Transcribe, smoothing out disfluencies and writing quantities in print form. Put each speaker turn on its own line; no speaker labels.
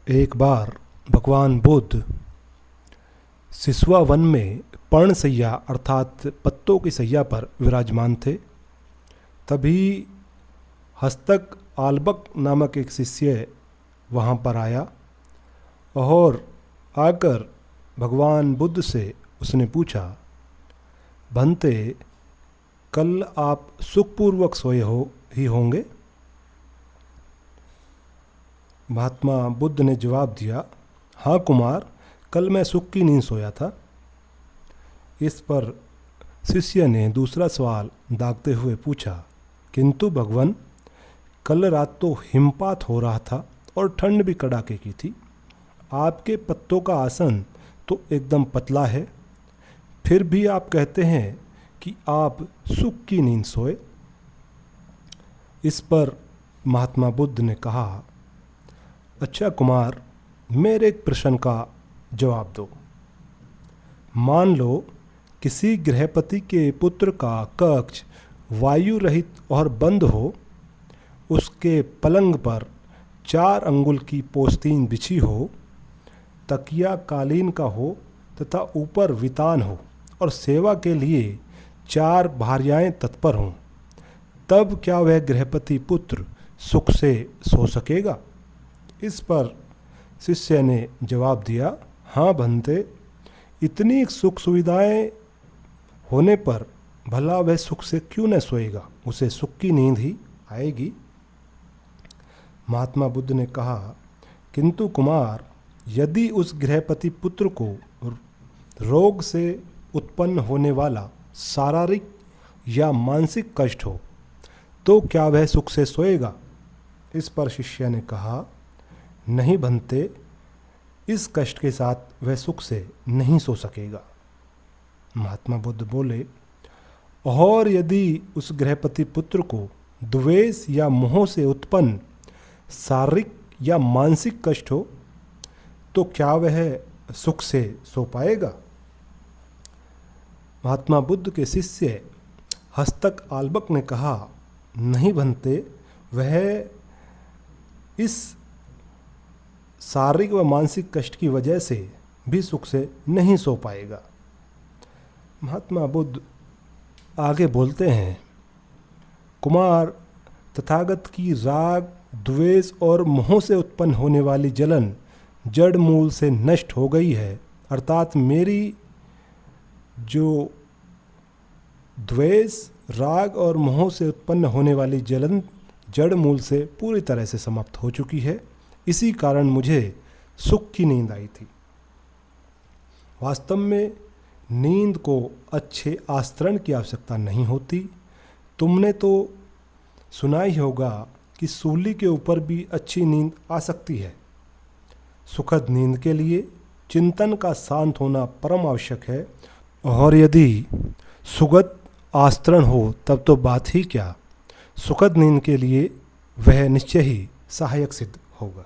एक बार भगवान बुद्ध सिसुआ वन में पर्णशैया अर्थात पत्तों की शैया पर विराजमान थे। तभी हस्तक आल्बक नामक एक शिष्य वहाँ पर आया और आकर भगवान बुद्ध से उसने पूछा, भंते, कल आप सुखपूर्वक सोए ही होंगे। महात्मा बुद्ध ने जवाब दिया, हाँ कुमार, कल मैं सुख की नींद सोया था। इस पर शिष्य ने दूसरा सवाल दागते हुए पूछा, किंतु भगवान, कल रात तो हिमपात हो रहा था और ठंड भी कड़ाके की थी। आपके पत्तों का आसन तो एकदम पतला है, फिर भी आप कहते हैं कि आप सुख की नींद सोए। इस पर महात्मा बुद्ध ने कहा, अच्छा कुमार, मेरे एक प्रश्न का जवाब दो। मान लो किसी गृहपति के पुत्र का कक्ष वायु रहित और बंद हो, उसके पलंग पर 4 अंगुल की पोस्तीन बिछी हो, तकिया कालीन का हो तथा ऊपर वितान हो और सेवा के लिए 4 भार्याएं तत्पर हों, तब क्या वह गृहपति पुत्र सुख से सो सकेगा? इस पर शिष्य ने जवाब दिया, हाँ भंते, इतनी सुख सुविधाएं होने पर भला वह सुख से क्यों न सोएगा, उसे सुख की नींद ही आएगी। महात्मा बुद्ध ने कहा, किंतु कुमार, यदि उस गृहपति पुत्र को रोग से उत्पन्न होने वाला शारीरिक या मानसिक कष्ट हो, तो क्या वह सुख से सोएगा? इस पर शिष्य ने कहा, नहीं भंते, इस कष्ट के साथ वह सुख से नहीं सो सकेगा। महात्मा बुद्ध बोले, और यदि उस गृहपति पुत्र को द्वेष या मोह से उत्पन्न शारीरिक या मानसिक कष्ट हो, तो क्या वह सुख से सो पाएगा? महात्मा बुद्ध के शिष्य हस्तक आल्बक ने कहा, नहीं भंते, वह इस शारीरिक व मानसिक कष्ट की वजह से भी सुख से नहीं सो पाएगा। महात्मा बुद्ध आगे बोलते हैं, कुमार, तथागत की राग, द्वेष और मोह से उत्पन्न होने वाली जलन जड़ मूल से नष्ट हो गई है, अर्थात मेरी जो द्वेष, राग और मोह से उत्पन्न होने वाली जलन जड़ मूल से पूरी तरह से समाप्त हो चुकी है। इसी कारण मुझे सुख की नींद आई थी। वास्तव में नींद को अच्छे आस्तरण की आवश्यकता नहीं होती। तुमने तो सुना ही होगा कि सूली के ऊपर भी अच्छी नींद आ सकती है। सुखद नींद के लिए चिंतन का शांत होना परम आवश्यक है, और यदि सुगत आस्तरण हो तब तो बात ही क्या, सुखद नींद के लिए वह निश्चय ही सहायक सिद्ध होगा।